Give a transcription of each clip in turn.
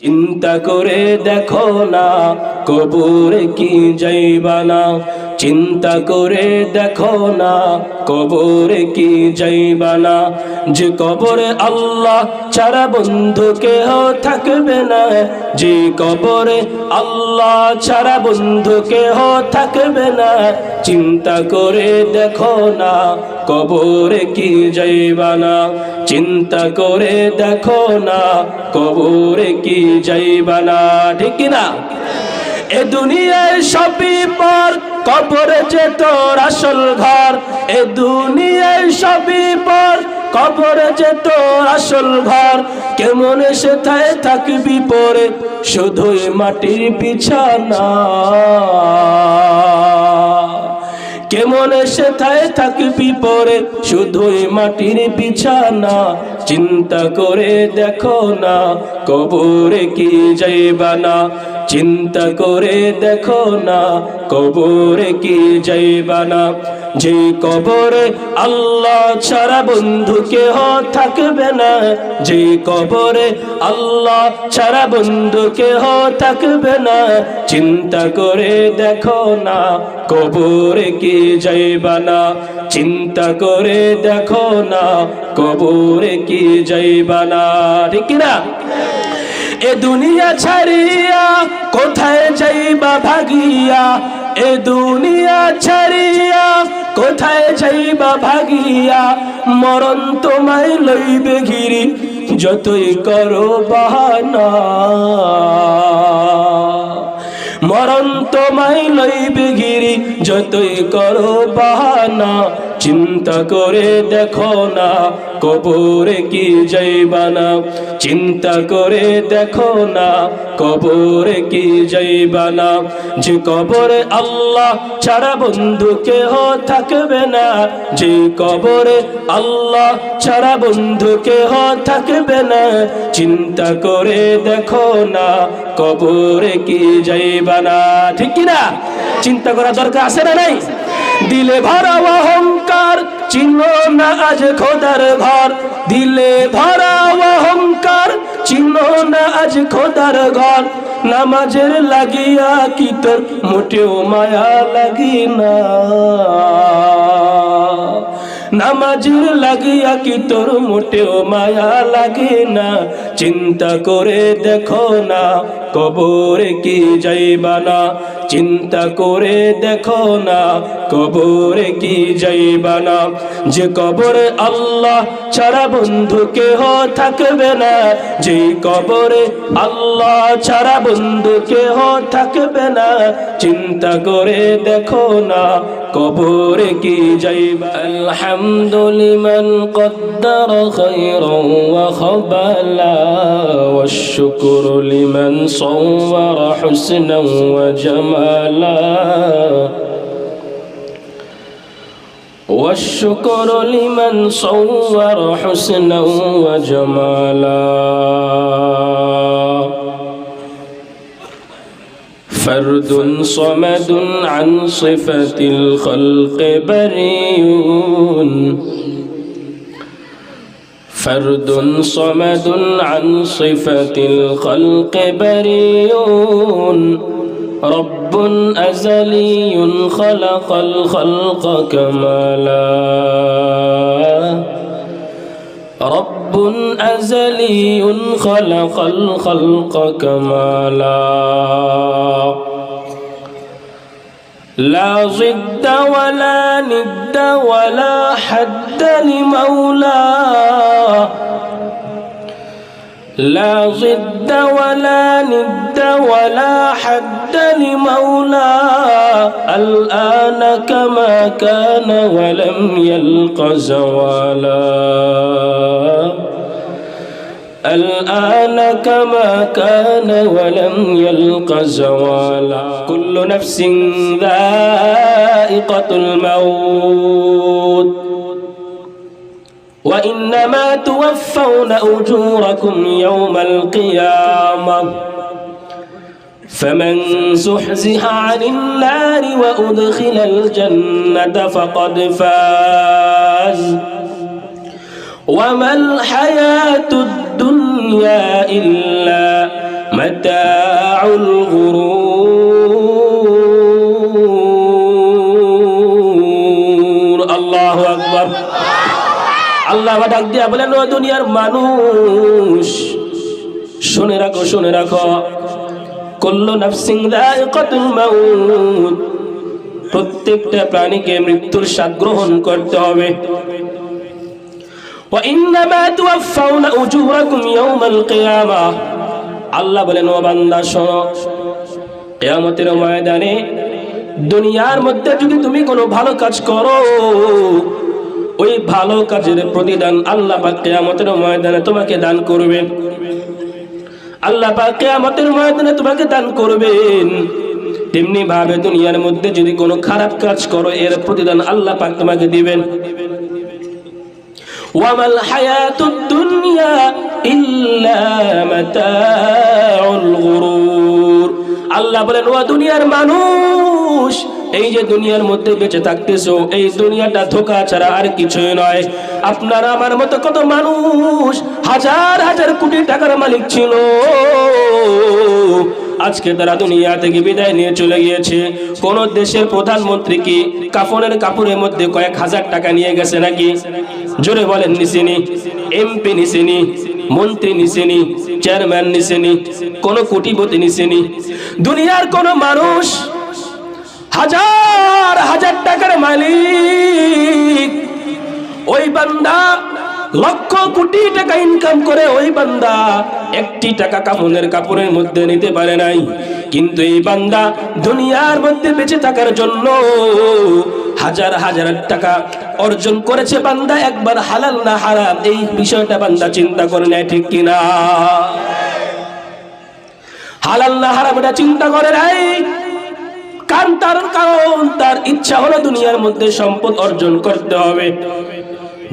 চিন্তা করে দেখো না কবরে কি যাইবা না, চিন্তা করে দেখো না কবরে কি যাইবা না। যে কবরে আল্লাহ ছাড়া বন্ধু কেহ থাকবে না, যে কবরে আল্লাহ ছাড়া বন্ধু কেহ থাকবে না। চিন্তা করে দেখো না কবরে কি যাইবা না, চিন্তা করে দেখো না কবরে কি যাইবা না। ঠিক না? এ দুনিয়ায় সবই পর, কবরে যে তোর আসল ঘর। এ দুনিয়ায় সবই পর, কবরে যে তোর আসল ঘর। কেমন সেথায় থাকবি পরে, শুধুই মাটির বিছানা। কেমন সেথায় থাকবি পরে, শুধুই মাটির বিছানা। চিন্তা করে দেখো না কবরে কি যাইবা না, চিন্তা করে দেখো না কবরে কি যাইবা না। যে কবরে আল্লাহ ছাড়া বন্ধু কেহ থাকবে না, যে কবরে আল্লাহ ছাড়া বন্ধু কেহ থাকবে না। চিন্তা করে দেখো না কবরে কি যাইবা না, চিন্তা করে দেখো না কবরে কি যাইবা না। ঠিক না? এ দুনিয়া ছাড়িয়া কোথায় যাইবা ভাগিয়া, এ দুনিয়া ছাড়িয়া কোথায় যাইবা ভাগিয়া। মরণ তোমায় লইবে ঘিরি, যতই করো বাহানা। মরণ তোমায় লইবে ঘিরি, যতই করো বাহানা। চিন্তা করে দেখো না কবরে কি যাইবা না, চিন্তা করে দেখো না কবরে কি যাইবা না। যে কবরে আল্লাহ ছাড়া বন্ধু কেহ থাকবে না, যে কবরে আল্লাহ ছাড়া বন্ধু কেহ থাকবে না। চিন্তা করে দেখো না কবরে কি যাইবা না। ঠিক কি না? চিন্তা করা দরকার আছে না নাই? দিলে ভরা অহংকার, চিনো না আজ খোদার ঘর। দিলে ভরা অহংকার, চিনো না আজ খোদার ঘর। নামাজের লাগিয়া কি তোর মোটেও মায়া লাগি না, নামাজের লাগিয়া কি তোর মোটেও মায়া লাগে না। চিন্তা করে দেখো না কবরে কি যাইবা না, চিন্তা করে দেখো না কবরে কি যাইবা না। যে কবরে আল্লাহ ছাড়া বন্ধু কেহ থাকবে না, যে কবরে আল্লাহ ছাড়া বন্ধু কেহ থাকবে না। চিন্তা করে দেখো না কবরে কি যাইবা। আলহামদুলিমান কদ্দার খায়রান ওয়া খাবালা, والشكر لمن صور حسنا وجمالا، والشكر لمن صور حسنا وجمالا. فرد صمد عن صفة الخلق بريء، فرد صمد عن صفة الخلق بريء. رب أزلي خلق الخلق كمالا، رب أزلي خلق الخلق كمالا. لا ضد ولا ند ولا حد لمولاه، لا ضد ولا ند ولا حد لمولاه. الآن كما كان ولم يلق زوالا، الآن كما كان ولم يلق زوالا. كل نفس ذائقة الموت، وإنما توفون أجوركم يوم القيامة. فمن زحزح عن النار وأدخل الجنة فقد فاز، وما الحياة الدنيا إلا মাতাউল গুরুর। আল্লাহু আকবার। আল্লাহ ডাক দিয়া বলেন, ও দুনিয়ার মানুষ, শুনে রাখো, শুনে রাখো, কুল্লু নাফসিন যায়িকাতুল মাউত, প্রত্যেকটা প্রাণীকে মৃত্যুর স্বাদ গ্রহণ করতে হবে। ওয়া ইন্নামা তুওয়াফাউনা উজুরাকুম ইয়াওমাল কিয়ামাহ, আল্লাহ বলেন, ও বান্দা শোনো, কিয়ামতের ময়দানে দুনিয়ার মধ্যে যদি তুমি কোনো ভালো কাজ করো, ওই ভালো কাজের প্রতিদান আল্লাহ পাক কিয়ামতের ময়দানে তোমাকে দান করবেন। আল্লাহ পাক কিয়ামতের ময়দানে তোমাকে দান করবেন। তেমনি ভাবে দুনিয়ার মধ্যে যদি কোনো খারাপ কাজ করো, এর প্রতিদান আল্লাহ পাক তোমাকে দিবেন। ওয়ামাল হায়াতুদ দুনিয়া ইল্লা মাতাউল গুরুর। আল্লাহ বলেন, ও দুনিয়ার মানুষ, এই যে দুনিয়ার মধ্যে বেঁচে থাকতেছো, এই দুনিয়াটা ধোঁকা ছাড়া আর কিছুই নয়। আপনার আমার মতো কত মানুষ হাজার হাজার কোটি টাকার মালিক ছিল, আজকে তারা দুনিয়া থেকে বিদায় নিয়ে চলে গিয়েছে। কোন দেশের প্রধানমন্ত্রী কি কাফনের কাপড়ের মধ্যে কয়েক হাজার টাকা নিয়ে গেছে নাকি? জোরে বলেন, নিছেনি? এমপি নিছেনি, মন্ত্রী নিছেনি, চেয়ারম্যান নিছেনি, কোন কোটিপতি নিছেনি? দুনিয়ার কোন মানুষ হাজার হাজার টাকার মালিক, ওই বান্দা লক্ষ কোটি টাকা ইনকাম করে, ওই বান্দা একটি টাকা কাফনের কাপড়ের মধ্যে নিতে পারে নাই। কিন্তু এই বান্দা দুনিয়ার মধ্যে বেঁচে থাকার জন্য হাজার হাজার টাকা অর্জন করেছে। বান্দা একবার হালাল না হারাম এই বিষয়টা বান্দা চিন্তা করে নেয়, ঠিক কিনা? হালাল না হারাম এটা চিন্তা করে নাই। কারণ তার ইচ্ছা হলো দুনিয়ার মধ্যে সম্পদ অর্জন করতে হবে।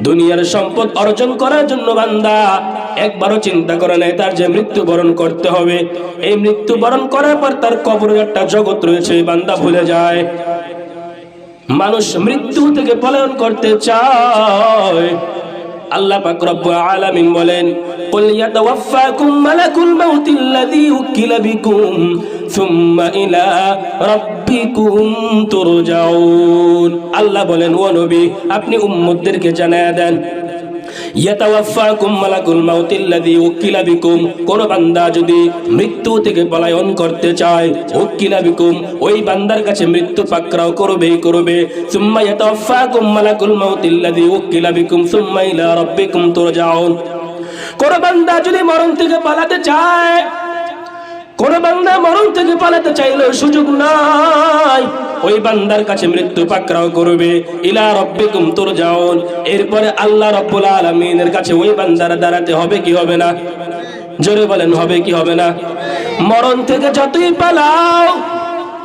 দুনিয়ার সম্পদ অর্জন করার জন্য বান্দা একবারও চিন্তা করে নাই তার যে মৃত্যুবরণ করতে হবে। এই মৃত্যুবরণ করার পর তার কবরের একটা জগৎ রয়েছে, বান্দা ভুলে যায়। মানুষ মৃত্যু থেকে পলায়ন করতে চায়। আল্লাহ পাক রব্বুল আলামিন বলেন, কুল ইয়াতাওয়াফাকুম মালাকুল মাউতিল্লাযী উকিলা বিকুম সুম্মা ইলা রাব্বিকুম তুরজাউন। আল্লাহ বলেন, ও নবী, আপনি উম্মতদেরকে জানায়া দেন, ইয়াতাওয়াফাকুম মালাকুল মাউতিল্লাযী উকিলা বিকুম, কোন বান্দা যদি মৃত্যু থেকে পলায়ন করতে চায়, উকিলা বিকুম, ওই বান্দার কাছে মৃত্যু পাকড়াও করবে। সুম্মা ইয়াতাওয়াফাকুম মালাকুল মাউতিল্লাযী উকিলা বিকুম সুম্মা ইলা রাব্বিকুম তুরজাউন। কোন বান্দা যদি মরণ থেকে পালাতে চায়, কোন বান্দা মরণ থেকে পালাতে চাইলেও সুযোগ নাই, ওই বান্দার কাছে মৃত্যু পাকড়াও করবে। ইলা রাব্বিকুম তুরজাউন, এরপরে আল্লাহ রাব্বুল আলামিনের কাছে ওই বান্দার দাঁড়াতে হবে কি হবে না? জোরে বলেন, হবে কি হবে না? মরণ থেকে যতই পালাও,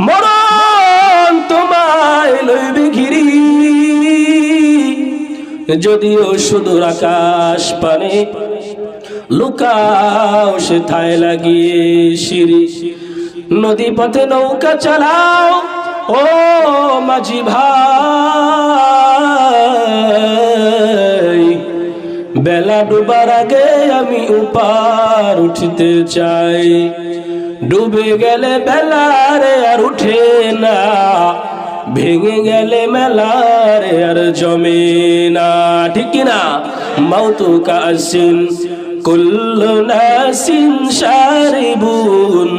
মরণ তোমায় লইবে ঘিরি। যদিও সুদূর আকাশ পানে লুকাও সেথায় লাগিয়ে সিঁড়ি। নদী পথে নৌকা চালাও ও মাঝি ভাই, বেলা ডুবার আগে আমি উপার উঠতে চাই। ডুবে গেলে বেলারে আর উঠে না, ভেঙে গেলে মেলারে আর জমে না, ঠিক কিনা? মাউতু কাসিন কুল্লু নাসিন শারিবুন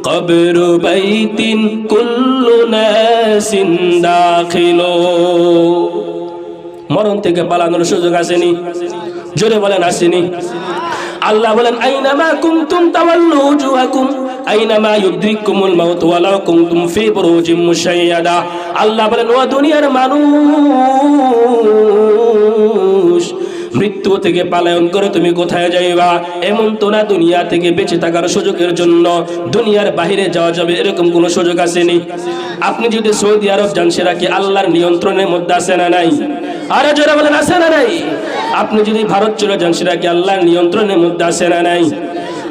কবরু বাইতিন কুল্লু নাসিন দাখিলু। মরণ থেকে পালানোর সুযোগ আসেনি? জোরে বলেন, আসেনি? আল্লাহ বলেন, আইনামা কুনতুম তাওয়াল্লু উজুহাকুম আইনামা ইউদরিকুমুল মাউত ওয়ালাউ কুনতুম ফি বুরুজিম মুশাইয়াদা। আল্লাহ বলেন, ও দুনিয়ার মানুষ, মৃত্যু থেকে পালায়ন করে তুমি কোথায় যাইবা? এমন তো না দুনিয়া থেকে বেঁচে থাকার সুযোগের জন্য দুনিয়ার বাহিরে যাওয়া যাবে, এরকম কোন সুযোগ আসেনি। আপনি যদি সৌদি আরব যান, সেটা কি আল্লাহর নিয়ন্ত্রণের মধ্যে আছে না নাই? আরে জোরে বলেন, আছে না নাই? আপনি যদি ভারত চলে যান, সেটা কি আল্লাহর নিয়ন্ত্রণের মধ্যে আছে না নাই?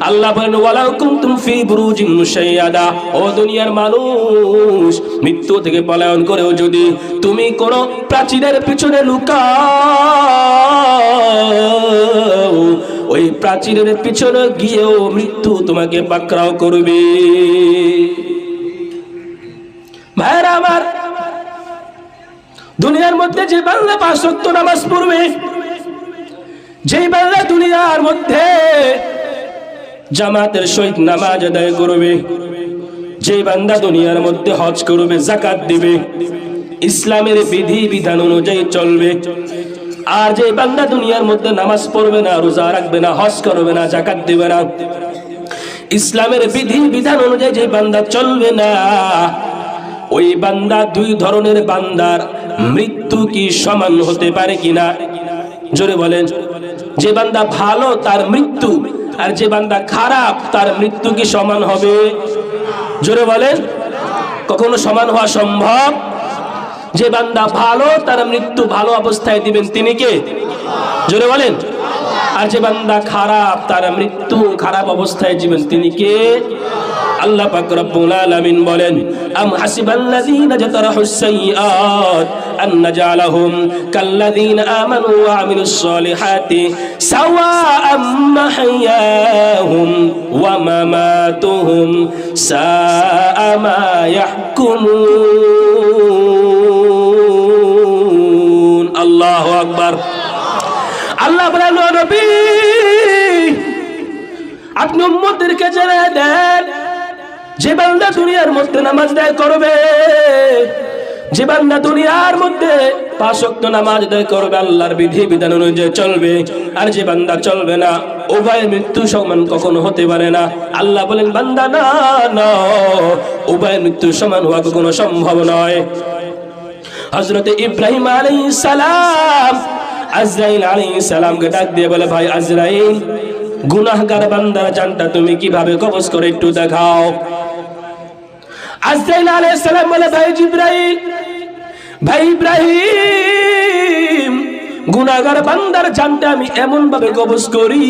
আল্লাহ বলেন ওয়ালাউ কুনতুম ফি বুরুজিন মুশাইয়াদা, ও দুনিয়ার মানুষ, মৃত্যু থেকে পলায়ন করেও যদি তুমি কোন প্রাচীরের পিছনে লুকাও, ওই প্রাচীরের পিছনে গিয়েও মৃত্যু তোমাকে পাকড়াও করবে। ভাইরা আমার, দুনিয়ার মধ্যে যে বান্দা 5 ওয়াক্ত নামাজ পড়বে, যেই বান্দা দুনিয়ার মধ্যে জামাতের সহিত নামাজ আদায় করবে, যেই বান্দা দুনিয়ার মধ্যে হজ করবে, যাকাত দিবে, ইসলামের বিধি বিধান অনুযায়ী চলবে, আর যে বান্দা দুনিয়ার মধ্যে নামাজ পড়বে না, রোজা রাখবে না, হজ করবে না, যাকাত দিবে না, ইসলামের বিধি বিধান অনুযায়ী যে বান্দা চলবে না, ওই বান্দা, 2 ধরনের বান্দার মৃত্যু কি সমান হতে পারে কিনা? জোরে বলেন। যে বান্দা ভালো তার মৃত্যু আর যে বান্দা খারাপ তার মৃত্যু কি সমান হবে? জোরে বলেন। কখনো সমান হওয়া সম্ভব? যে বান্দা ভালো তার মৃত্যু ভালো অবস্থায় দিবেন তিনি কে? জোরে বলেন। আর যে বান্দা খারাপ তার মৃত্যু খারাপ অবস্থায় দিবেন তিনি কে? আল্লাহ পাক রব্বুল আলামিন বলেন, আম হাসিবাল্লাযীনা জাতারাহুস সাইয়্যাত আন নাজআলাহুম কাল্লাযীনা আমানু ওয়া আমিলুস সালিহাতি সাওয়াআম মাহইয়াহুম ওয়া মামাতুহুম সাআ মা ইয়াহকুমুন। আল্লাহু আকবার। আল্লাহ বলেন, ও নবী, আপনি উম্মতদেরকে জানিয়ে দেন, যে বান্দা দুনিয়ার মধ্যে নামাজ আদায় করবে, যে বান্দা দুনিয়ার মধ্যে 5 ওয়াক্ত নামাজ আদায় করবে, আল্লাহর বিধি বিধান অনুযায়ী চলবে, আর যে বান্দা চলবে না, উভয়ের মৃত্যু সমান কখনো হতে পারে না। আল্লাহ বলেন, বান্দা না না, উভয়ের মৃত্যু সমান হওয়া কখনো সম্ভব নয়। হযরত ইব্রাহিম আলাইহিস সালাম আজরাইল আলাইহিস সালামকে ডাক দিয়ে বলে, ভাই আজরাইল, গুনাহগার বান্দার জানটা তুমি কিভাবে কবজ করে একটু দেখাও। আজরাইল আলাইহিস সালাম বলে, ভাই জিবরাইল, ভাই ইব্রাহিম, গুনাহগার বান্দার জানটা আমি এমন ভাবে কবজ করি,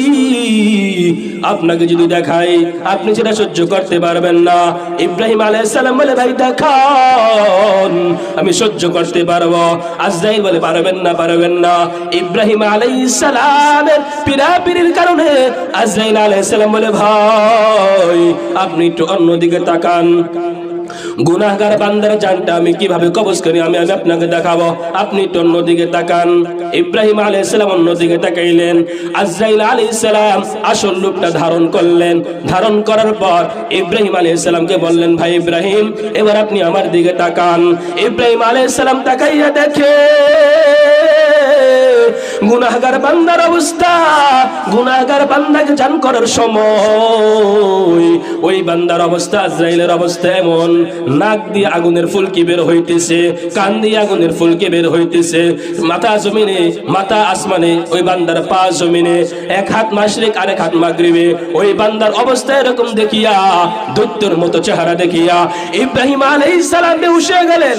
আপনাকে যদি দেখাই আপনি সেটা সহ্য করতে পারবেন না। ইব্রাহিম আলাইহিস সালাম বলে, ভাই দেখান, আমি সহ্য করতে পারবো। আজরাইল বলে, পারবেন না, পারবেন না। ইব্রাহিম আলাইহিস সালামের পিরাপিরির কারণে আজরাইল আলাইহিস সালাম বলে, ভাই আপনি একটু অন্যদিকে তাকান, গুনাহগার বান্দার জানটা আমি কিভাবে কবজ করি আমি আপনাকে দেখাবো, আপনি একটু অন্যদিকে তাকান। ইব্রাহিম আলাইহিস সালাম অন্যদিকে তাকাইলেন। আজরাইল আলাইহিস সালাম আসল রূপটা ধারণ করলেন। ধারণ করার পর ইব্রাহিম আলাইহিস সালামকে বললেন, ভাই ইব্রাহিম, এবার আপনি আমার দিকে তাকান। ইব্রাহিম আলাইহিস সালাম তাকাইয়া দেখে গুনাহগার বান্দার অবস্থা। গুনাহগার বান্দাকে জান করার সময় ওই বান্দার অবস্থা, আজরাইলের অবস্থা এমন, নাক দিয়ে আগুনের ফুলকি বের হইতেছে, কান দিয়ে আগুনের ফুলকি বের হইতেছে, মাথা জমিনে, মাথা আসমানে, ওই বান্দার পা জমিনে, এক হাত মাশরিক আরেক হাত মাগরিবে। ওই বান্দার অবস্থা এরকম দেখিয়া, দৈত্যের মতো চেহারা দেখিয়া ইব্রাহিম আলাইহিস সালাম বেহুশ হয়ে গেলেন।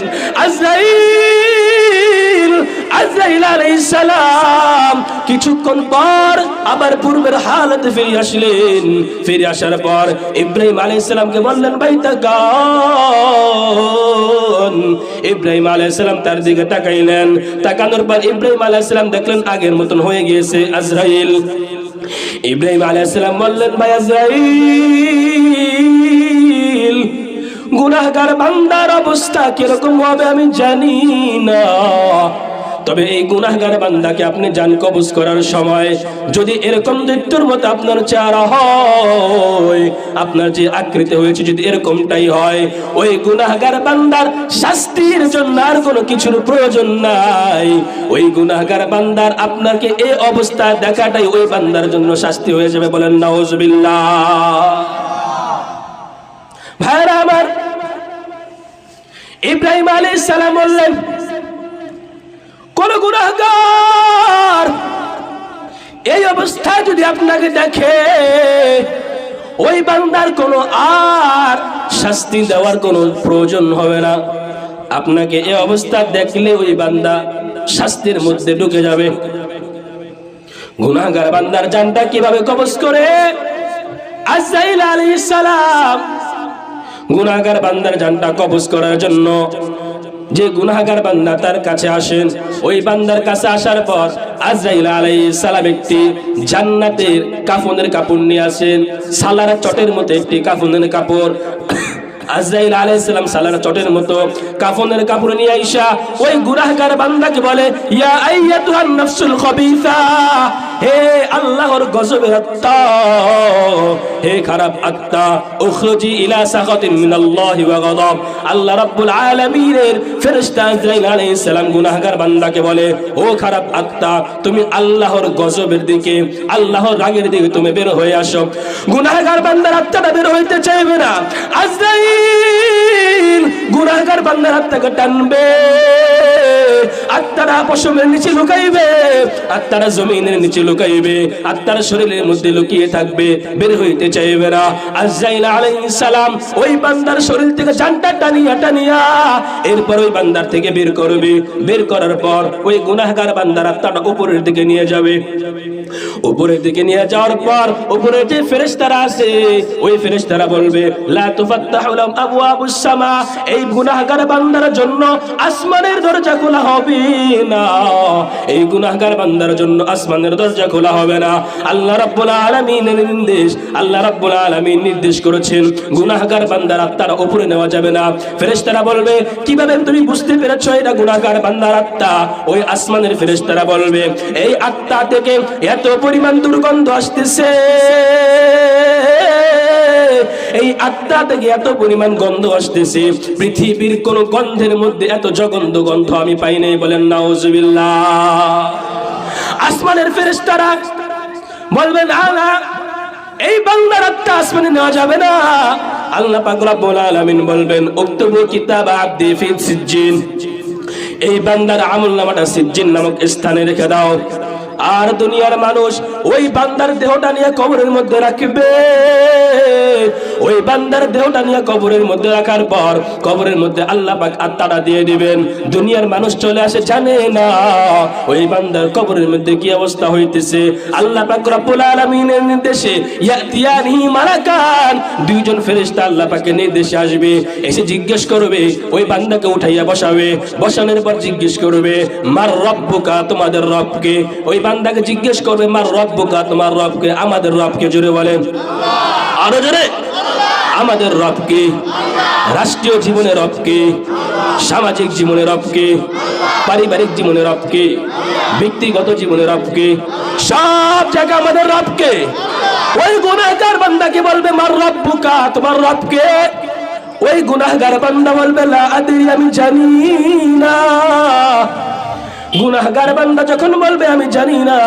আজরাইল আলাইহিস সালাম কিছুক্ষণ পর আবার পূর্বের হালতে ফিরে আসলেন। ফিরে আসার পর ইব্রাহিম আলাইহিস সালামকে বললেন, ভাই তাকান। ইব্রাহিম আলাইহিস সালাম তার দিকে তাকাইলেন। তাকানোর পর ইব্রাহিম আলাইহিস সালাম দেখলেন আগের মতন হয়ে গিয়েছে আজরাইল। ইব্রাহিম আলাইহিস সালাম বললেন, ভাই আজরাইল, গুনাহগার বান্দার অবস্থা কিরকম হবে আমি জানি না, তবে এই গুনাহগার বান্দাকে আপনি জান কবজ করার সময় যদি এরকম দৈত্যের মতো আপনার চেহারা হয়, আপনার যে আকৃতি হয়েছে যদি এরকমটাই হয়, ওই গুনাহগার বান্দার শাস্তির জন্য আর কোনো কিছুর প্রয়োজন নাই। ওই গুনাহগার বান্দার আপনাকে এই অবস্থা দেখাটাই ওই বান্দার জন্য শাস্তি হয়ে যাবে। বলেন নাউজুবিল্লাহ। ভাইরা আমার, ইব্রাহিম আলাইহিস সালাম বললেন, কোন গুনাহগার এই অবস্থায় যদি আপনাকে দেখে, ওই বান্দার কোনো আর শাস্তি দেওয়ার কোনো প্রয়োজন হবে না। আপনাকে এই অবস্থা দেখলে ওই বান্দা শাস্তির মধ্যে ঢুকে যাবে। গুনাহগার বান্দার জানটা কিভাবে কবজ করে আজরাইল আলাইহিস সালাম গুনাহগার বান্দার জানটা কবজ করার জন্য যে গুনাহগার বান্দা তার কাছে আসেন, ওই বান্দার কাছে আসার পর আজরাইল আলাইহিস সালাম একটি জান্নাতের কাফনের কাপড় নিয়ে আসেন, সালার চটের মতো একটি কাফনের কাপড়। আজরাইল আলাইহিস সালাম সালার চটের মতো কাফনের কাপড় নিয়ে আইসা ওই গুনাহগার বান্দাকে বলে, ইয়া আইয়াতুহান নাফসুল খাবিসা, হে আল্লাহর গজবের আত্মা, হে খারাপ আত্মা, উখরুজি ইলা সাখাতিন মিনাল্লাহি ওয়া গাদাব। আল্লাহ রাব্বুল আলামিনের ফেরেশতা আজরাইল আলাইহিস সালাম গুনাহগার বান্দাকে বলে, ও খারাপ আত্মা, তুমি আল্লাহর গজবের দিকে, আল্লাহর রাগের দিকে তুমি বের হয়ে আসো। গুনাহগার বান্দার আত্মাটা বের হইতে চাইবে না। আজরাইল গুনাহগার বান্দার আত্মাকে টানবে, আত্মারা পশমের নিচে লুকাইবে, আত্মারা জমিনের নিচে লুকাইবে, আত্মারা শরীরের মধ্যে লুকিয়ে থাকবে, বের হইতে চাইবে না। আজরাইল আলাইহিস সালাম ওই বান্দার শরীর থেকে জানটা টানিয়া এরপর ওই বান্দার থেকে বের করবে। বের করার পর ওই গুনাহগার বান্দার আত্মাটা উপরের দিকে নিয়ে যাবে। উপরের দিকে নিয়ে যাওয়ার পর উপরে যে ফেরেশতারা আছে, ওই ফেরেশতারা বলবে, লা তুফাত্তাহু লাহুম আবওয়াবুস সামা, এই গুনাহগার বান্দার জন্য আসমানের দরজা খোলা হবে না, এই গুনাহগার বান্দার জন্য আসমানের দরজা খোলা হবে না। আল্লাহ রাব্বুল আলামিনের নির্দেশ, আল্লাহ রাব্বুল আলামিন নির্দেশ করেছেন গুনাহগার বান্দার আত্মাটা উপরে নেওয়া যাবে না। ফেরেশতারা বলবে, কিভাবে তুমি বুঝতে পেরেছো এটা গুনাহগার বান্দার আত্মা? ওই আসমানের ফেরেশতারা বলবে, এই আত্মা থেকে এত পরিমাণ দুর্গন্ধ আসতেছে, এই আত্মা থেকে এত পরিমাণ গন্ধ আসতেছে, পৃথিবীর কোন গন্ধের মধ্যে এত জঘন্য গন্ধ আমি পাই নাই। বলেন নাউজুবিল্লাহ। আসমানের ফেরেশতারা বলবেন, না, এই বান্দার আত্মা আসমানে নেওয়া যাবে না। আল্লাহ পাক রব্বুল আলামিন বলবেন, উকতুবু কিতাব আবদি ফি সিজ্জিন, এই বান্দার আমলনামাটা সিজ্জিন নামক স্থানে রেখে দাও। আর দুনিয়ার মানুষ ওই বান্দার দেহটা নিয়ে কবরের মধ্যে রাখবে। ওই বান্দার দেহটা নিয়ে কবরের মধ্যে রাখার পর কবরের মধ্যে আল্লাহ পাক আত্মাটা দিয়ে দিবেন। দুনিয়ার মানুষ চলে আসে, জানে না ওই বান্দার কবরের মধ্যে কি অবস্থা হইতেছে। আল্লাহ পাক রব্বুল আলামিনের নির্দেশে ইয়াতিয়ানি মালাকান, দুইজন ফেরেশতা আল্লাহ পাকের নির্দেশে আসবে, এসে জিজ্ঞেস করবে, ওই বান্দাকে উঠাইয়া বসাবে। বসানোর পর জিজ্ঞেস করবে, মার রব্বুকা, তোমাদের রবকে। ওই বান্দাকে জিজ্ঞেস করবে, মার রব্বুকা, তোমার রবকে। আমাদের রবকে। জোরে বলেন, আরো জোরে। আমাদের রবকে। রাষ্ট্রীয় জীবনের রবকে, সামাজিক জীবনের রবকে, পারিবারিক জীবনের রবকে, ব্যক্তিগত জীবনের রবকে, সব জায়গায় আমাদের রবকে। ওই গুনাহগার বান্দাকে বলবে, মার রব্বুকা, তোমার রবকে। ওই গুনাহগার বান্দা বলবে, লা আদরি, আমি জানি না। গুনাহগার বান্দা যখন বলবে আমি জানি না,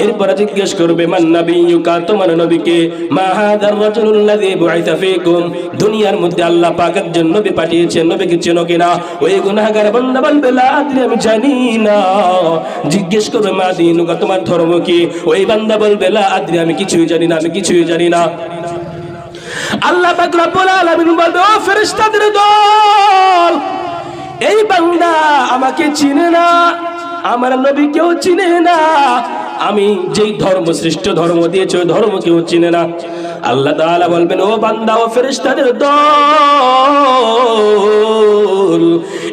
এরপরে জিজ্ঞেস করবে, মান নাবিয়ুকা, তোমার নবীকে। মা হাদার রাজুলুল্লাযী বুইসা ফীকুম, দুনিয়ার মধ্যে আল্লাহ পাক একজন নবী পাঠিয়েছেন, নবীকে চেনো কিনা? ওই গুনাহগার বান্দা বলবে, লা আদরি, আমি জানি না। জিজ্ঞেস করবে, মা দীনুকা, তোমার ধর্ম কি? ওই বান্দা বলবে, লা আদরি, আমি কিছুই জানি না, আমি কিছুই জানি না। আল্লাহ পাক রব্বুল আলামিন বলবে, ও ফেরেশতাদের দল, এই বান্দা আমাকে চিনে না, আমার নবী কেউ চিনে না, আমি যেই ধর্ম, শ্রেষ্ঠ ধর্ম দিয়েছে ওই ধর্ম কেউ চিনে না। আল্লাহ তাআলা বলবেন, ও বান্দা, ও ফেরেশতাদের দল,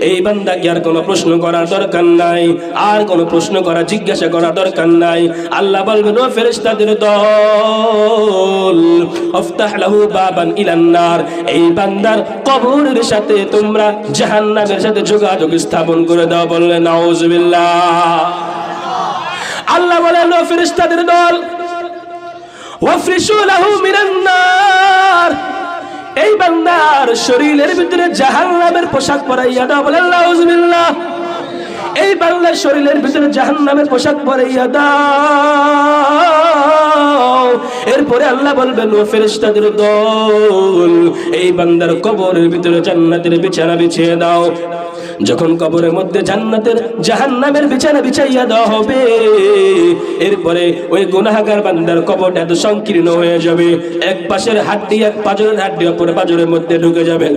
এই বান্দাকে আর কোনো প্রশ্ন করার দরকার নাই, আর কোনো প্রশ্ন করা, জিজ্ঞাসা করার দরকার নাই। আল্লাহ বলবেন, ও ফেরেশতাদের দল, আফতাহ লাহু বাবান ইলান নার, এই বান্দার কবরের সাথে তোমরা জাহান্নামের সাথে যোগাযোগ স্থাপন করে দাও। বললেন নাউজুবিল্লাহ। আল্লাহ বলেন, ও ফেরেশতাদের দল, ওয়াফরিশু লাহু মিনান নার, এই বান্দার শরীরের ভিতরে জাহান্নামের পোশাক পরাইয়া দাও। বলেন নাউজুবিল্লাহ। এই বান্দার শরীরের ভিতরে জাহান্নামের পোশাক পরাইয়া দাও। এরপরে আল্লাহ বলবেন, ও ফেরেশতাদের দল, এই বান্দার কবরের ভিতরে জান্নাতের বিছানা বিছিয়ে দাও। যখন কবরের মধ্যে জান্নাতের জাহান্নামের বিছানা বিছাইয়া দেওয়া হবে, এরপরে ওই গুনাহগার বান্দার কবরটা এত সংকীর্ণ হয়ে যাবে, এক পাশের হাড্ডি, এক পাঁজরের হাড্ডি অপর পাঁজরের মধ্যে ঢুকে যাবে।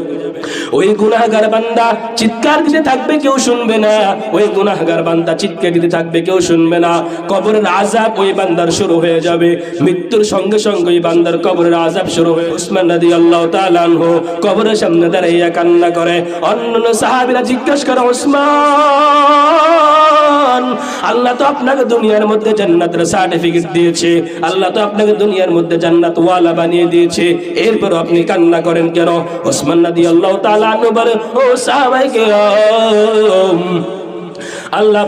ওই গুনাহগার বান্দা চিৎকার দিতে থাকবে, কেউ শুনবে না। ওই গুনাহগার বান্দা চিৎকার দিতে থাকবে, কেউ শুনবে না। কবরের আযাব ওই বান্দার শুরু হয়ে যাবে। মৃত্যুর সঙ্গে সঙ্গে ওই বান্দার কবরের আযাব শুরু হয়ে। উসমান রাদিয়াল্লাহু তাআলা আনহু কবরের সামনে দাঁড়িয়ে কান্না করে। অন্যান্য সাহাবীরা জিজ্ঞাসা করে, উসমান, আল্লাহ তো আপনাকে দুনিয়ার মধ্যে জান্নাতের সার্টিফিকেট দিয়েছে, আল্লাহ তো আপনাকে দুনিয়ার মধ্যে জান্নাত ওয়ালা বানিয়ে দিয়েছে, এরপর আপনি কান্না করেন কেন? উসমান রাদিয়াল্লাহু তাআলা আনহু বলে, ও সাহাবায়ে কেরাম, আল্লাহ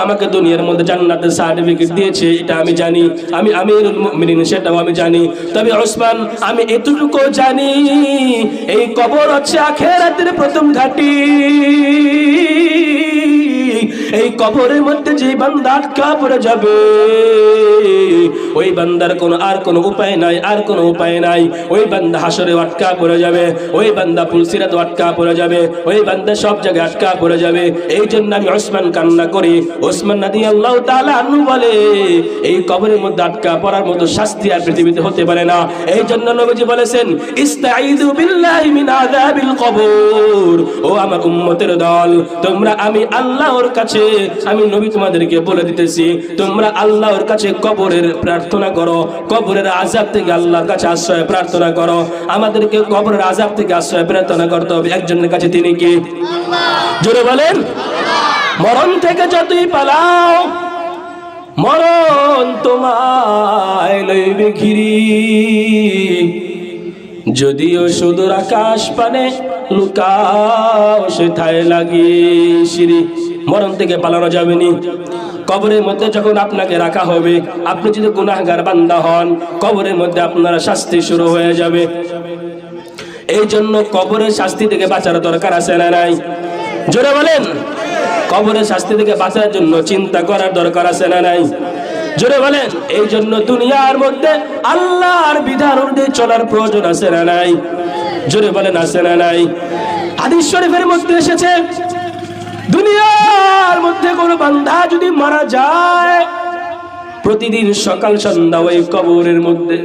আমাকে দুনিয়ার মধ্যে জান্নাতের সার্টিফিকেট দিয়েছে, এটা আমি জানি, আমি আমিরুল মুমিনিন সেটাও আমি জানি। তবে ওসমান, আমি এতটুকু জানি, এই কবর হচ্ছে আখিরাতের প্রথম ঘাঁটি। এই কবরের মধ্যে যে বান্দা আটকা পড়ে যাবে, ওই বান্দার কোনো উপায় নাই, আর কোনো উপায় নাই। ওই বান্দা হাসরে আটকা পড়ে যাবে, ওই বান্দা পুলসিরাতে আটকা পড়ে যাবে, ওই বান্দা সব জায়গায় আটকা পড়ে যাবে। এই জন্য আমি ওসমান কান্না করি। ওসমান রাদিয়াল্লাহু তাআলা আনহু বলে, এই কবরের মধ্যে আটকা পড়ার মতো শাস্তি আর পৃথিবীতে হতে পারে না। এই জন্য নবীজি বলেছেন, ইস্তাঈযু বিল্লাহি মিন আযাবিল কবর। ও আমার উম্মতের দল, তোমরা আমি আল্লাহর কাছে, আমি নবী তোমাদেরকে বলে দিতেছি, তোমরা আল্লাহর কাছে কবরের প্রার্থনা করো, কবরের আযাব থেকে আল্লাহর কাছে আশ্রয় প্রার্থনা করো। আমাদেরকে কবরের আযাব থেকে আশ্রয় প্রার্থনা করতে হবে একজনের কাছে, তিনি কি? আল্লাহ। জোরে বলেন, মরণ থেকে যতই পালাও, মরণ তোমায় লইবে ঘিরি। যদিও সুদূর আকাশ পানে লুকাও সেথায় লাগি সিঁড়ি। মরণ থেকে পালানো যাবে নি। কবরের মধ্যে যখন আপনাকে রাখা হবে, আপনি যদি গুনাহগার বান্দা হন, কবরের মধ্যে আপনার শাস্তি শুরু হয়ে যাবে। এই জন্য কবরের শাস্তি থেকে বাঁচার দরকার আছে না নাই? জোরে বলেন, কবরের শাস্তি থেকে বাঁচার জন্য চিন্তা করার দরকার আছে না নাই? জোরে বলেন, এই জন্য দুনিয়ার মধ্যে আল্লাহর বিধান অনুযায়ী চলার প্রয়োজন আছে না নাই? জোরে বলেন, আছে না নাই? হাদিস শরীফের মধ্যে এসেছে, দুনিয়ার মধ্যে কোনো বান্দা যদি মারা যায়, প্রতিদিন সকাল সন্ধ্যা ওই কবরের মধ্যে,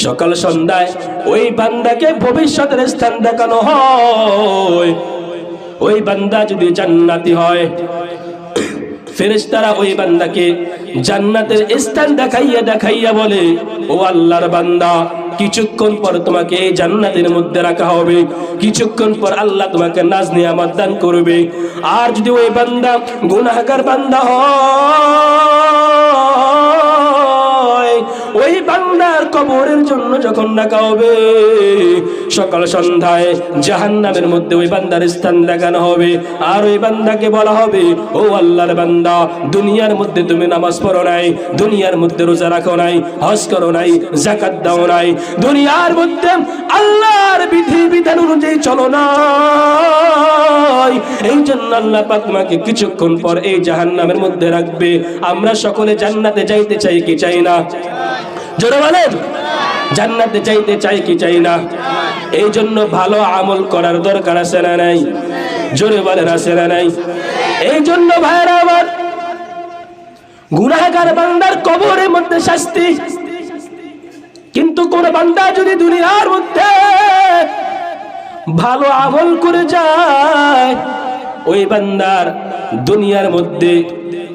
সকাল সন্ধ্যায় ওই বান্দাকে ভবিষ্যতের স্থান দেখানো হয়। ওই বান্দা যদি জান্নাতি হয়, ফেরেশতারা ওই বান্দাকে জান্নাতের স্থান দেখাইয়া বলে, ও আল্লাহর বান্দা, কিছুক্ষণ পর তোমাকে এই জান্নাতের মধ্যে রাখা হবে, কিছুক্ষণ পর আল্লাহ তোমাকে নাজ নিয়ামত দান করবে। আর যদি ওই বান্দা গুনাহগার বান্দা হয়, ওই বান্দার কবরের জন্য যখন রাখা হবে, সকাল সন্ধ্যায় জাহান্নামের মধ্যে ওই বান্দার স্থান দেখানো হবে। আর ওই বান্দাকে বলা হবে, ও আল্লাহর বান্দা, দুনিয়ার মধ্যে তুমি নামাজ পড়ো নাই, দুনিয়ার মধ্যে রোজা রাখো নাই, হজ করো নাই, যাকাত দাও নাই, দুনিয়ার মধ্যে আল্লাহর বিধি বিধান অনুযায়ী চলো না, এই জন্য আল্লাহ পাক তোমাকে কিছুক্ষণ পর এই জাহান্নামের মধ্যে রাখবে। আমরা সকলে জান্নাতে যাইতে চাই কি চাই না? জোরে বলেন, জান্নাতে যাইতে চাই কি চাই না? এই জন্য ভালো আমল করার দরকার আছে না নাই? জোরে বলেন, আছে না নাই? এই জন্য ভাইরা আমার, গুনাহগার বান্দার কবরের মধ্যে শাস্তি, কিন্তু কোন বান্দা যদি দুনিয়ার মধ্যে ভালো আমল করে যায়, ওই বান্দার দুনিয়ার মধ্যে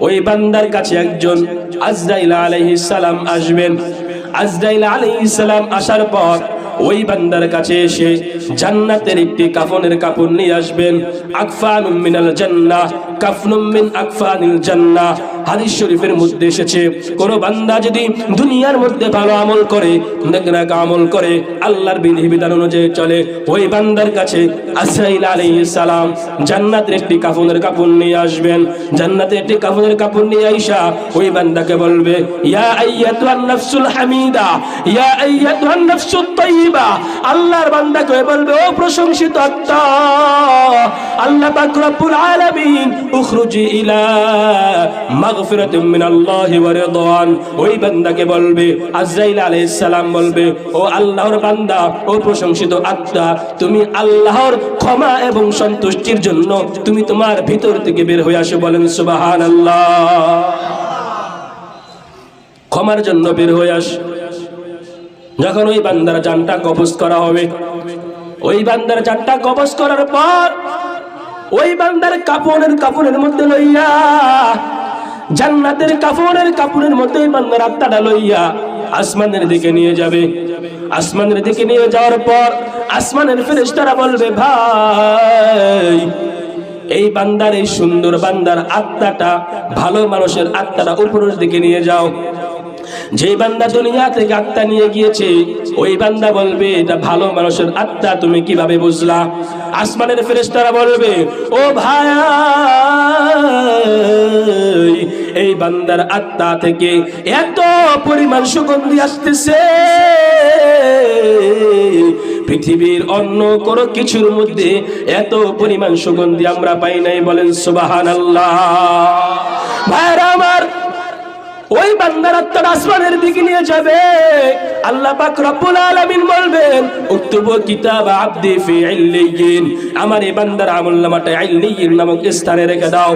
ওই বান্দার কাছে একজন আজরাইল আলাইহিস সালাম আসবেন। আজরাইল আলাইহিস সালাম আসার পর ওই বান্দার কাছে এসে জান্নাতের একটি কাফনের কাপড় নিয়ে আসবেন। আকফানুম মিনাল জান্নাহ, কাফনুম মিন আকফানিল জান্নাহ। হাদিস শরীফের মধ্যে এসেছে, কোন বান্দা যদি দুনিয়ার মধ্যে ভালো আমল করে, নেক আমল করে, আল্লাহর বিধান অনুযায়ী চলে, ওই বান্দার কাছে আজরাইল আলাইহিস সালাম জান্নাতের একটি কাফনের কাপড় নিয়ে আসবেন। জান্নাতের একটি কাফনের কাপড় নিয়ে আইসা ওই বান্দাকে বলবে, ইয়া আইয়াতুহান নাফসুল হামিদা, ইয়া আইয়াতুহান নাফসুত তাইয়্যিবা। আল্লাহর বান্দাকে বলবে, ও প্রশংসিত আত্মা, আল্লাহ পাক রব্বুল আলামিন, উখরুজি ইলা মাগফিরাতুম মিনাল্লাহি ওয়া রিদওয়ান। ওই বান্দাকে বলবে, আজরাইল আলাইহিস সালাম বলবে, ও আল্লাহর বান্দা, ও প্রশংসিত আত্মা, তুমি আল্লাহর ক্ষমা এবং সন্তুষ্টির জন্য তুমি তোমার ভিতর থেকে বের হয়ে আসো। বলেন সুবহানাল্লাহ। ক্ষমার জন্য বের হয়ে আস। যখন ওই বান্দার জানটা কবজ করা হবে, ওই বান্দার 4টা কবজ করার পর ওই বান্দার কাপড়ের মধ্যে লইয়া, জান্নাতের কাপড়ের মধ্যে ওই বান্দার আত্মাটা লইয়া আসমানের দিকে নিয়ে যাবে। আসমানের দিকে নিয়ে যাওয়ার পর আসমানের ফেরেশতারা বলবে, ভাই এই বান্দার, এই সুন্দর বান্দার আত্মাটা, ভালো মানুষের আত্মাটা উপরের দিকে নিয়ে যাও। যে বান্দা দুনিয়া থেকে আত্মা নিয়ে গিয়েছে ওই বান্দা বলবে, এটা ভালো মানুষের আত্মা, তুমি কিভাবে বুঝলা? আসমানের ফেরেশতারা বলবে, ও ভাই, এই বান্দার আত্মা থেকে এত পরিমাণ সুগন্ধি আসতেছে, পৃথিবীর অন্য কোনো কিছুর মধ্যে এত পরিমাণ সুগন্ধি আমরা পাই নাই। বলেন সুবহানাল্লাহ। ভাইরা আমার, ওই বান্দার আত্মা আসমানের দিকে নিয়ে যাবে। আল্লাহ পাক রব্বুল আলামিন বলবেন, উকতুবু কিতাব আবদি ফি ইল্লিয়িন, আমার এই বান্দার আমলনামাটা ইল্লিয়িন নামক স্থানে রেখে দাও।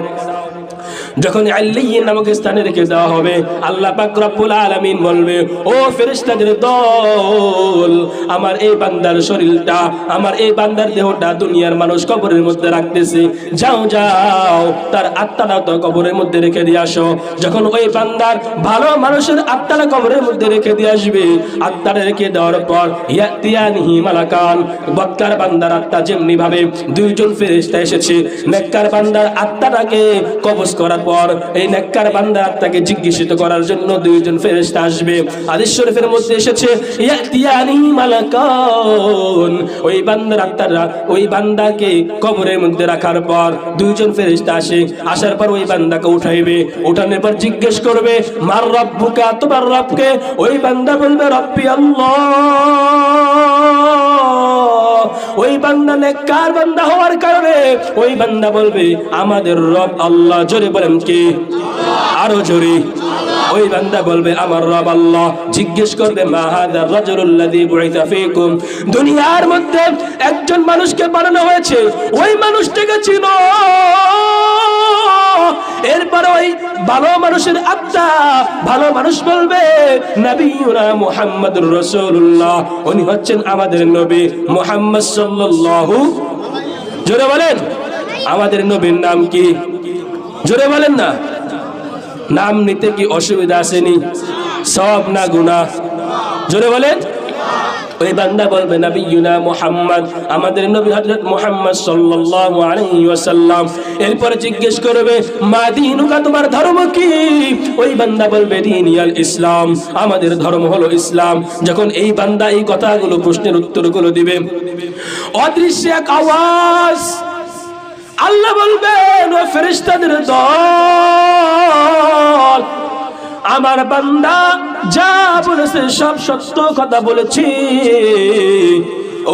যখন ইল্লিয়িন নামক স্থানে রেখে দেওয়া হবে, আল্লাহ পাক রব্বুল আলামিন বলবে, ও ফেরেশতাদের দল, আমার এই বান্দার শরীরটা, আমার এই বান্দার দেহটা দুনিয়ার মানুষ কবরের মধ্যে রাখতেছে, যাও যাও তার আত্মাটা তো কবরের মধ্যে রেখে দিয়ে আসো। যখন ওই বান্দার ভালো মানুষের আত্মাটা কবরের মধ্যে রেখে দিয়ে আসবে, আত্মাটা রেখে দেওয়ার পর ইয়াতিয়ানিহি মালাকান, বদকার বান্দার আত্মা যেমনি ভাবে 2জন ফেরেশতা এসেছে, নেককার বান্দার আত্মাটাকে কবজ করার পর এই নেককার বান্দার আত্মাকে জিজ্ঞাসিত করার জন্য 2জন ফেরেশতা আসবে। হাদিস শরীফের মধ্যে এসেছে, ইয়াতিয়ানিহি মালাকান, ওই বান্দার আত্মারা ওই বান্দাকে কবরের মধ্যে রাখার পর 2জন ফেরেশতা আসে। আসার পর ওই বান্দাকে উঠাইবে, উঠানোর পর জিজ্ঞেস করবে, মার রব্বুকা, তোমার রবকে? ওই বান্দা বলবে, রব্বি আল্লাহ। ওই বান্দা নেককার বান্দা হওয়ার কারণে ওই বান্দা বলবে, আমাদের রব আল্লাহ। জোরে বলেন কি? আরো জোরে। ওই বান্দা বলবে, আমার রব আল্লাহ। জিজ্ঞেস করবে, মা হাযা রাজুলুল্লাযী বুইসা ফীকুম, দুনিয়ার মধ্যে একজন মানুষকে বানানো হয়েছে, ওই মানুষটাকে চিনো? এরপর ওই ভালো মানুষের আত্মা, ভালো মানুষ বলবে, নবিয়ুনা মুহাম্মদুর রাসূলুল্লাহ, উনি হচ্ছেন আমাদের নবী মুহাম্মদ সাল্লাল্লাহু। জোরে বলেন, আমাদের নবীর নাম কি? জোরে বলেন না। নাম নিতে কি অসুবিধা আসেনি? সওয়াব না গুনাহ? জোরে বলেন। ওই বান্দা বলবে, নবিয়ুনা মুহাম্মদ, আমাদের নবী হযরত মুহাম্মদ সাল্লাল্লাহু আলাইহি ওয়াসাল্লাম। এরপর জিজ্ঞেস করবে, মা দীনুকা, তোমার ধর্ম কি? ওই বান্দা বলবে, দীনিয়াল ইসলাম, আমাদের ধর্ম হলো ইসলাম। যখন এই বান্দা এই কথাগুলো, প্রশ্নের উত্তরগুলো দিবে, অদৃশ্য এক আওয়াজ, আল্লাহ বলবেন, ও ফেরেশতাদের দল, আমার বান্দা যা বলেছে সব সত্য কথা বলেছি।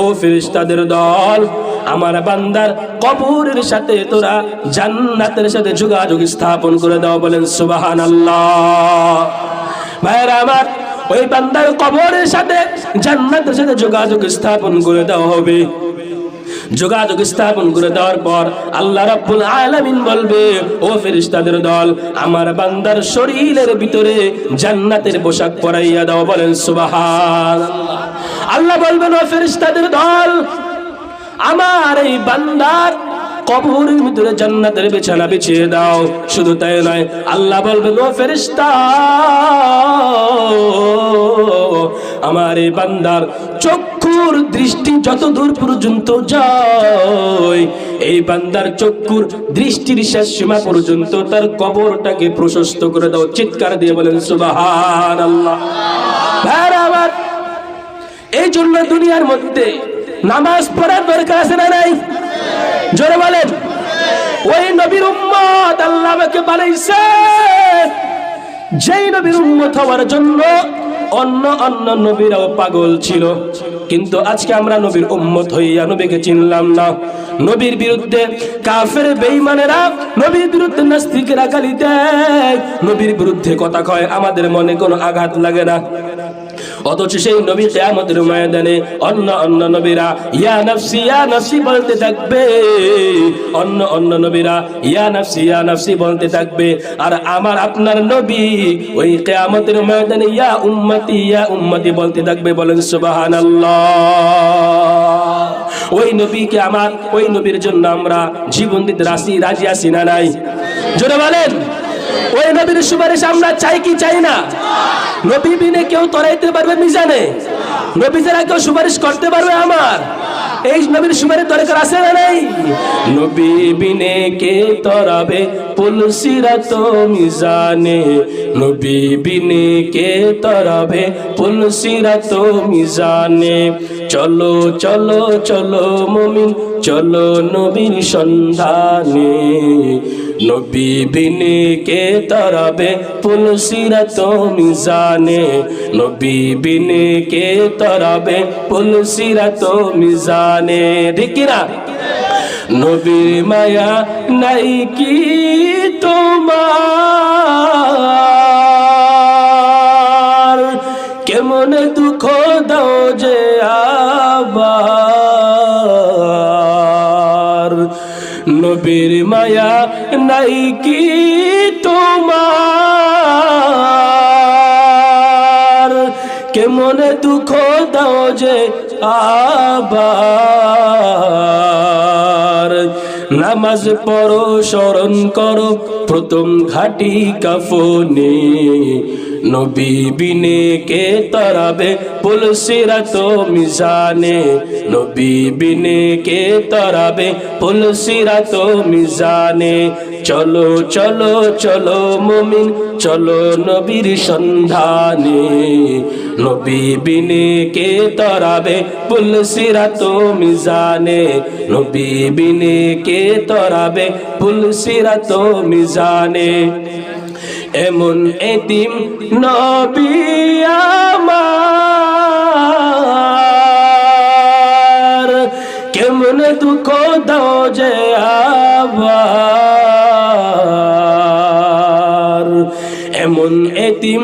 ও ফেরেশতাদের দল, আমার বান্দার কবরের সাথে তোরা জান্নাতের সাথে যোগাযোগ স্থাপন করে দাও। বলেন সুবহানাল্লাহ। ভাইরা আমার, ওই বান্দার কবরের সাথে জান্নাতের সাথে যোগাযোগ স্থাপন করে দেওয়া হবে। যোগাযোগ স্থাপন করে দেওয়ার পর আল্লাহ রাব্বুল আলামিন বলবে, ও ফেরেশতাদের দল, আমার বান্দার শরীরের ভিতরে জান্নাতের পোশাক পরাইয়া দাও। বলেন সুবহানাল্লাহ। আল্লাহ বলবেন, ও ফেরেশতাদের দল, আমার এই বান্দার কবরের ভিতরে জান্নাতের বিছানা বিছিয়ে দাও। শুধু তাই নয়, আল্লাহ বলবেন, ও ফেরেশতা, আমার এই বান্দার চক্ষুর দৃষ্টি যত দূর পর্যন্ত যায়, এই বান্দার চক্ষুর দৃষ্টির শেষ সীমা পর্যন্ত তার কবরটাকে প্রশস্ত করে দাও। চিৎকার দিয়ে বলেন সুবহানাল্লাহ। ভাইরা, এই জন্য দুনিয়ার মধ্যে নামাজ পড়ার দরকার আছে না নাই? জোরে বলেন। ওই নবীর উম্মত আল্লাহ আমাকে বানাইছে, যেই নবীর উম্মত হওয়ার জন্য অন্য অন্য নবীরাও পাগল ছিল, কিন্তু আজকে আমরা নবীর উম্মত হইয়া নবীকে চিনলাম না। নবীর বিরুদ্ধে কাফের বেঈমানেরা, নবীর বিরুদ্ধে নাস্তিকেরা গালি দেয়, নবীর বিরুদ্ধে কথা কয়, আমাদের মনে কোনো আঘাত লাগে না। অথচ সেই নবী কিয়ামতের ময়দানে অন্য অন্য নবীরা ইয়া নাফসি বলতে থাকবে, অন্য অন্য নবীরা ইয়া নাফসি বলতে থাকবে, আর আমার আপনার নবী ওই কিয়ামতের ময়দানে ইয়া উম্মতি বলতে থাকবে। বলেন সুবহানাল্লাহ। ওই নবীকে আমার, ওই নবীর জন্য আমরা জীবন দিতে রাজি আছি না নাই? জোরে বলেন। ওই নবীর সুপারিশ আমরা চাই কি চাই না? নবী বিনে কেউ তরাইতে পারবে মিজানে? নবী ছাড়া কেউ সুপারিশ করতে পারবে আমার? এই নবীর সুপারিশ দরকার আছে না নাই? নবী বিনে কে তরাবে পুলসিরাত মিজানে, নবী বিনে কে তরাবে পুলসিরাত মিজানে। চলো চলো চলো মুমিন চলো নবীর সন্ধানে, নবী বিনে কে তরাবে পুলসিরাত মিজানে, নবী বিনে কে তরাবে পুলসিরাত মিজানে। ঠিক কি না? নবীর মায়া নাই কি তোমার, কেমন দুঃখ দাও যে আবার। নবীর মায়া নাই কি তোমার, কেমন দুঃখ দাও যে আবার। নামাজ পড়ো স্মরণ করো প্রথম ঘাটি কাফনে, নবী বিনে কে তরাবে পুলসিরাত মিজানে, নবী বিনে কে তরাবে পুলসিরাত মিজানে। চলো চলো চলো মুমিন চলো নবীর সন্ধানে, নবী বিনে কে তরাবে পুলসিরাত মিজানে, নবী বিনে কে তরাবে পুলসিরাত মিজানে। এমন এতিম নবী আমার, কেমন দুঃখ দাও যে আবার। এমন এতিম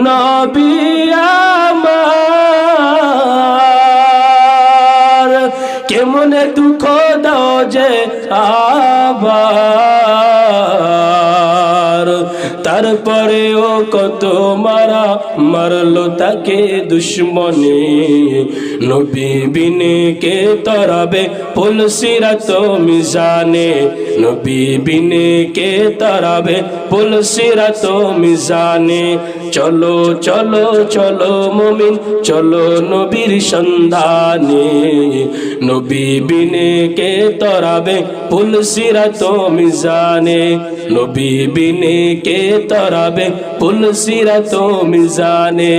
নবী আমার, কেমন দুঃখ দাও যে আবার। তারপরেও কত মারা মারলো তাকে দুশ্মনে, নবী বিনে কে তরাবে পুলসিরাত মিজানে, নবী বিনে কে তরাবে পুলসিরাত মিজানে। চলো চলো চলো মুমিন চলো নবীর সন্ধানে, নবী বিনে কে তরাবে পুলসিরাত মিজানে, নবী বিনে কে তরাবে পুলসিরাত মিজানে।